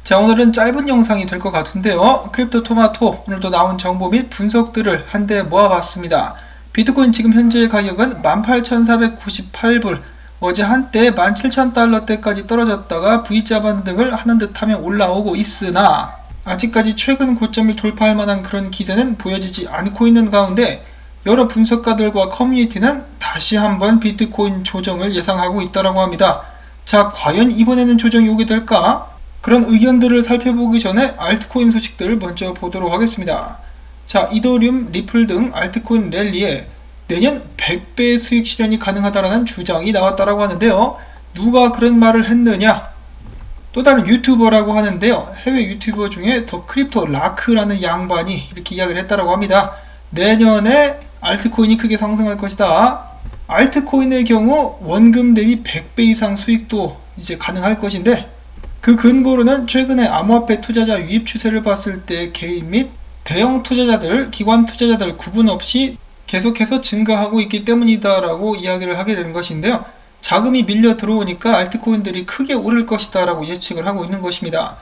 자, 오늘은 짧은 영상이 될 것 같은데요. 크립토 토마토 오늘도 나온 정보 및 분석들을 한데 모아봤습니다. 비트코인 지금 현재 가격은 18,498불, 어제 한때 17,000달러대까지 떨어졌다가 V자 반등을 하는 듯하면 올라오고 있으나 아직까지 최근 고점을 돌파할 만한 그런 기세는 보여지지 않고 있는 가운데 여러 분석가들과 커뮤니티는 다시 한번 비트코인 조정을 예상하고 있다고 합니다. 자, 과연 이번에는 조정이 오게 될까? 그런 의견들을 살펴보기 전에 알트코인 소식들을 먼저 보도록 하겠습니다. 자, 이더리움, 리플 등 알트코인 랠리에 내년 100배의 수익 실현이 가능하다는 주장이 나왔다고 하는데요. 누가 그런 말을 했느냐? 또 다른 유튜버라고 하는데요. 해외 유튜버 중에 더 크립토 라크라는 양반이 이렇게 이야기를 했다고 합니다. 내년에 알트코인이 크게 상승할 것이다. 알트코인의 경우 원금 대비 100배 이상 수익도 이제 가능할 것인데, 그 근거로는 최근에 암호화폐 투자자 유입 추세를 봤을 때 개인 및 대형 투자자들, 기관 투자자들 구분 없이 계속해서 증가하고 있기 때문이다 라고 이야기를 하게 되는 것인데요. 자금이 밀려 들어오니까 알트코인들이 크게 오를 것이다 라고 예측을 하고 있는 것입니다.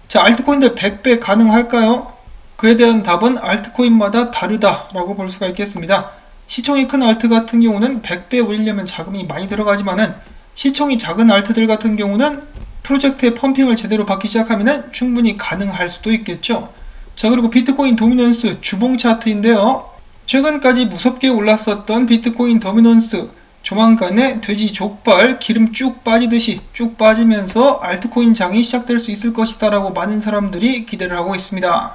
자, 알트코인들 100배 가능할까요? 그에 대한 답은 알트코인마다 다르다 라고 볼 수가 있겠습니다. 시총이 큰 알트 같은 경우는 100배 올리려면 자금이 많이 들어가지만은 시총이 작은 알트들 같은 경우는 프로젝트의 펌핑을 제대로 받기 시작하면 충분히 가능할 수도 있겠죠. 자, 그리고 비트코인 도미넌스 주봉 차트인데요. 최근까지 무섭게 올랐었던 비트코인 도미넌스 조만간에 돼지 족발 기름 쭉 빠지듯이 쭉 빠지면서 알트코인 장이 시작될 수 있을 것이다 라고 많은 사람들이 기대를 하고 있습니다.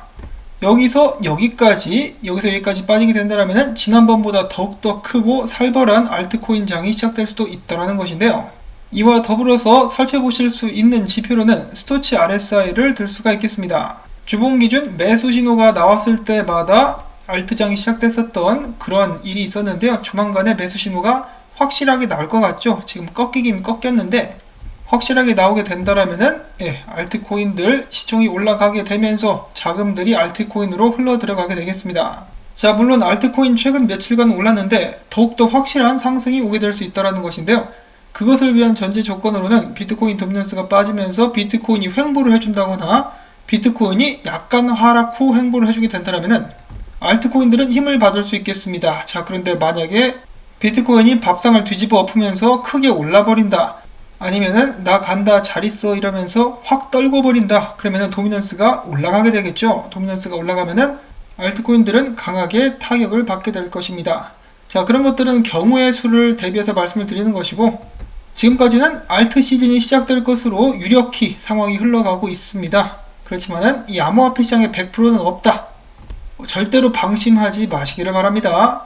여기서 여기까지 빠지게 된다면 지난번보다 더욱더 크고 살벌한 알트코인 장이 시작될 수도 있다는 것인데요. 이와 더불어서 살펴보실 수 있는 지표로는 스토치 RSI를 들 수가 있겠습니다. 주봉 기준 매수 신호가 나왔을 때마다 알트장이 시작됐었던 그런 일이 있었는데요. 조만간에 매수 신호가 확실하게 나올 것 같죠. 지금 꺾이긴 꺾였는데 확실하게 나오게 된다라면은 알트코인들 시총이 올라가게 되면서 자금들이 알트코인으로 흘러 들어가게 되겠습니다. 자, 물론 알트코인 최근 며칠간 올랐는데 더욱더 확실한 상승이 오게 될 수 있다는 것인데요. 그것을 위한 전제 조건으로는 비트코인 도미넌스가 빠지면서 비트코인이 횡보를 해준다거나 비트코인이 약간 하락 후 횡보를 해주게 된다면 알트코인들은 힘을 받을 수 있겠습니다. 자, 그런데 만약에 비트코인이 밥상을 뒤집어 엎으면서 크게 올라버린다, 아니면은 나 간다 잘 있어 이러면서 확 떨궈버린다, 그러면은 도미넌스가 올라가게 되겠죠. 도미넌스가 올라가면은 알트코인들은 강하게 타격을 받게 될 것입니다. 자, 그런 것들은 경우의 수를 대비해서 말씀을 드리는 것이고, 지금까지는 알트 시즌이 시작될 것으로 유력히 상황이 흘러가고 있습니다. 그렇지만은 이 암호화폐 시장에 100%는 없다. 절대로 방심하지 마시기를 바랍니다.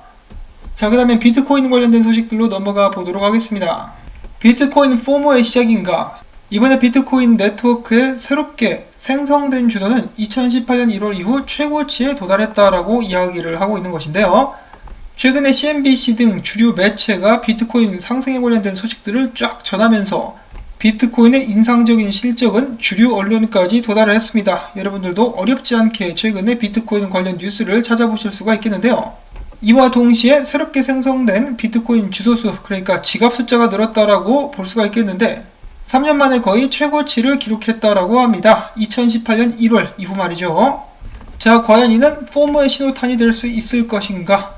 자, 그 다음에 비트코인 관련된 소식들로 넘어가 보도록 하겠습니다. 비트코인 포모의 시작인가? 이번에 비트코인 네트워크에 새롭게 생성된 주도는 2018년 1월 이후 최고치에 도달했다라고 이야기를 하고 있는 것인데요. 최근에 CNBC 등 주류 매체가 비트코인 상승에 관련된 소식들을 쫙 전하면서 비트코인의 인상적인 실적은 주류 언론까지 도달을 했습니다. 여러분들도 어렵지 않게 최근에 비트코인 관련 뉴스를 찾아보실 수가 있겠는데요. 이와 동시에 새롭게 생성된 비트코인 주소수, 그러니까 지갑 숫자가 늘었다라고 볼 수가 있겠는데 3년 만에 거의 최고치를 기록했다라고 합니다. 2018년 1월 이후 말이죠. 자, 과연 이는 포모의 신호탄이 될 수 있을 것인가?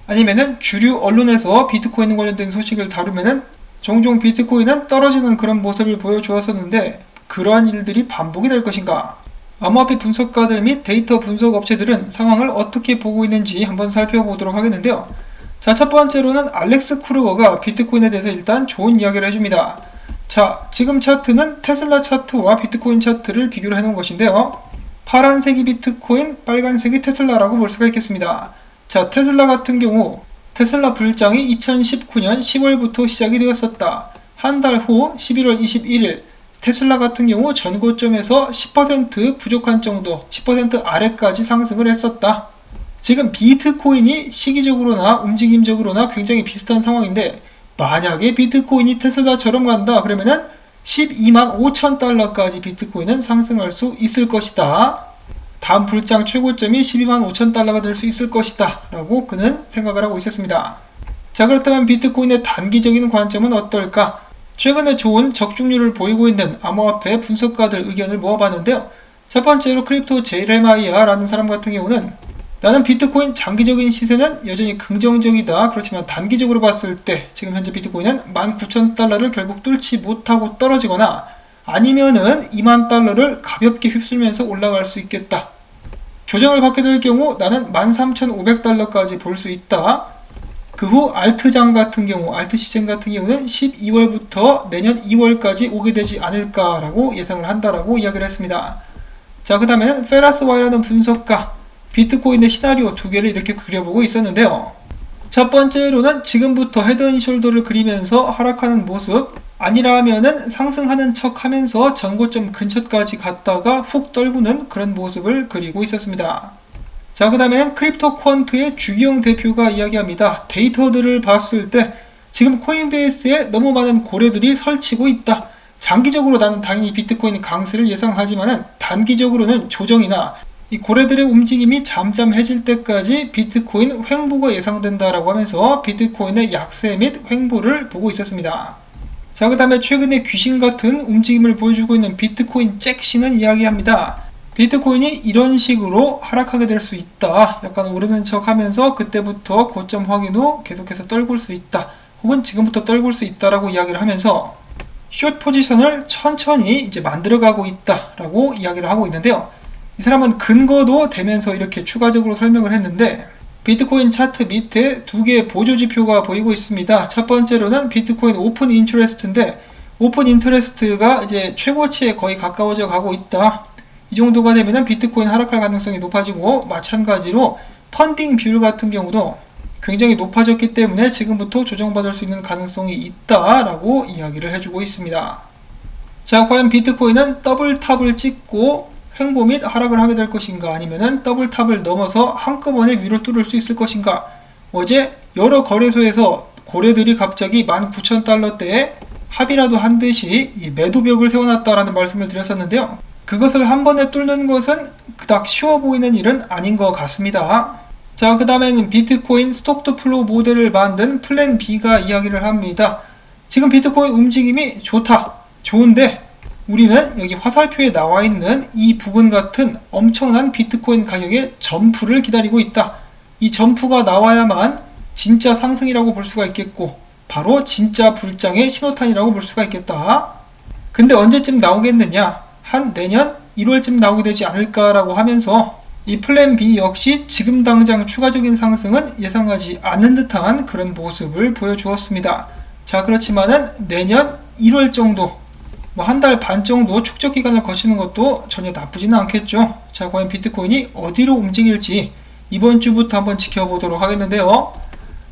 아니면은 주류 언론에서 비트코인 관련된 소식을 다루면은 종종 비트코인은 떨어지는 그런 모습을 보여주었었는데 그러한 일들이 반복이 될 것인가? 암호화폐 분석가들 및 데이터 분석 업체들은 상황을 어떻게 보고 있는지 한번 살펴보도록 하겠는데요. 자, 첫 번째로는 알렉스 크루거가 비트코인에 대해서 일단 좋은 이야기를 해줍니다. 자, 지금 차트는 테슬라 차트와 비트코인 차트를 비교를 해놓은 것인데요. 파란색이 비트코인, 빨간색이 테슬라라고 볼 수가 있겠습니다. 자, 테슬라 같은 경우 테슬라 불장이 2019년 10월부터 시작이 되었었다. 한 달 후 11월 21일 테슬라 같은 경우 전고점에서 10% 부족한 정도, 10% 아래까지 상승을 했었다. 지금 비트코인이 시기적으로나 움직임적으로나 굉장히 비슷한 상황인데 만약에 비트코인이 테슬라처럼 간다 그러면은 12만 5천 달러까지 비트코인은 상승할 수 있을 것이다. 다음 불장 최고점이 12만 5천 달러가 될 수 있을 것이다 라고 그는 생각을 하고 있었습니다. 자, 그렇다면 비트코인의 단기적인 관점은 어떨까? 최근에 좋은 적중률을 보이고 있는 암호화폐 분석가들 의견을 모아봤는데요. 첫 번째로 크립토 제레마이아라는 사람 같은 경우는 나는 비트코인 장기적인 시세는 여전히 긍정적이다. 그렇지만 단기적으로 봤을 때 지금 현재 비트코인은 19,000달러를 결국 뚫지 못하고 떨어지거나 아니면은 20,000달러를 가볍게 휩쓸면서 올라갈 수 있겠다. 조정을 받게 될 경우 나는 13,500달러까지 볼 수 있다. 그 후 알트장 같은 경우, 알트 시즌 같은 경우는 12월부터 내년 2월까지 오게 되지 않을까라고 예상을 한다라고 이야기를 했습니다. 자, 그 다음에는 페라스와이라는 분석가, 비트코인의 시나리오 두 개를 이렇게 그려보고 있었는데요. 첫 번째로는 지금부터 헤드앤숄더를 그리면서 하락하는 모습, 아니라 하면은 상승하는 척 하면서 전고점 근처까지 갔다가 훅 떨구는 그런 모습을 그리고 있었습니다. 자, 그 다음엔 크립토 퀀트의 주기영 대표가 이야기합니다. 데이터들을 봤을 때 지금 코인베이스에 너무 많은 고래들이 설치고 있다. 장기적으로 나는 당연히 비트코인 강세를 예상하지만은 단기적으로는 조정이나 이 고래들의 움직임이 잠잠해질 때까지 비트코인 횡보가 예상된다라고 하면서 비트코인의 약세 및 횡보를 보고 있었습니다. 자, 그 다음에 최근에 귀신 같은 움직임을 보여주고 있는 비트코인 잭씨는 이야기합니다. 비트코인이 이런 식으로 하락하게 될 수 있다. 약간 오르는 척 하면서 그때부터 고점 확인 후 계속해서 떨굴 수 있다. 혹은 지금부터 떨굴 수 있다라고 이야기를 하면서 숏 포지션을 천천히 이제 만들어가고 있다라고 이야기를 하고 있는데요. 이 사람은 근거도 대면서 이렇게 추가적으로 설명을 했는데 비트코인 차트 밑에 두 개의 보조지표가 보이고 있습니다. 첫 번째로는 비트코인 오픈 인터레스트인데 오픈 인터레스트가 이제 최고치에 거의 가까워져 가고 있다. 이 정도가 되면 비트코인 하락할 가능성이 높아지고 마찬가지로 펀딩 비율 같은 경우도 굉장히 높아졌기 때문에 지금부터 조정받을 수 있는 가능성이 있다라고 이야기를 해주고 있습니다. 자, 과연 비트코인은 더블탑을 찍고 횡보 및 하락을 하게 될 것인가, 아니면은 더블탑을 넘어서 한꺼번에 위로 뚫을 수 있을 것인가. 어제 여러 거래소에서 고래들이 갑자기 19,000달러대에 합의라도 한 듯이 이 매도벽을 세워놨다라는 말씀을 드렸었는데요. 그것을 한 번에 뚫는 것은 그닥 쉬워 보이는 일은 아닌 것 같습니다. 자, 그 다음에는 비트코인 스톡 투 플로우 모델을 만든 플랜 B가 이야기를 합니다. 지금 비트코인 움직임이 좋은데 우리는 여기 화살표에 나와 있는 이 부분 같은 엄청난 비트코인 가격의 점프를 기다리고 있다. 이 점프가 나와야만 진짜 상승이라고 볼 수가 있겠고 바로 진짜 불장의 신호탄이라고 볼 수가 있겠다. 근데 언제쯤 나오겠느냐? 한 내년 1월쯤 나오게 되지 않을까라고 하면서 이 플랜 B 역시 지금 당장 추가적인 상승은 예상하지 않는 듯한 그런 모습을 보여주었습니다. 자, 그렇지만은 내년 1월 정도, 한 달 반 정도 축적 기간을 거치는 것도 전혀 나쁘지는 않겠죠. 자, 과연 비트코인이 어디로 움직일지 이번 주부터 한번 지켜보도록 하겠는데요.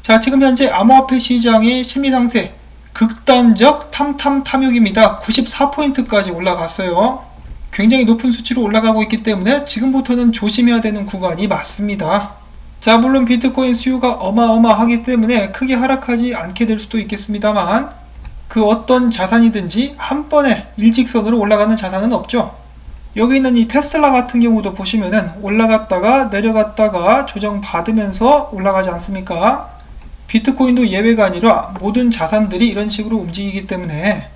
자, 지금 현재 암호화폐 시장의 심리 상태 극단적 탐욕입니다. 94포인트까지 올라갔어요. 굉장히 높은 수치로 올라가고 있기 때문에 지금부터는 조심해야 되는 구간이 맞습니다. 자, 물론 비트코인 수요가 어마어마하기 때문에 크게 하락하지 않게 될 수도 있겠습니다만 그 어떤 자산이든지 한 번에 일직선으로 올라가는 자산은 없죠. 여기 있는 이 테슬라 같은 경우도 보시면은 올라갔다가 내려갔다가 조정받으면서 올라가지 않습니까? 비트코인도 예외가 아니라 모든 자산들이 이런 식으로 움직이기 때문에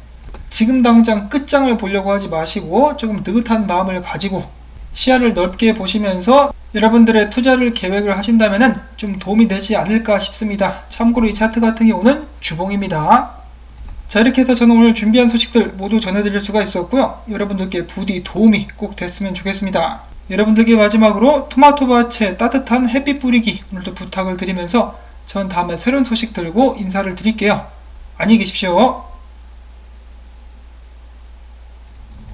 지금 당장 끝장을 보려고 하지 마시고 조금 느긋한 마음을 가지고 시야를 넓게 보시면서 여러분들의 투자를 계획을 하신다면 좀 도움이 되지 않을까 싶습니다. 참고로 이 차트 같은 경우는 주봉입니다. 자, 이렇게 해서 저는 오늘 준비한 소식들 모두 전해드릴 수가 있었고요. 여러분들께 부디 도움이 꼭 됐으면 좋겠습니다. 여러분들께 마지막으로 토마토밭에 따뜻한 햇빛 뿌리기 오늘도 부탁을 드리면서 전 다음에 새로운 소식 들고 인사를 드릴게요. 안녕히 계십시오.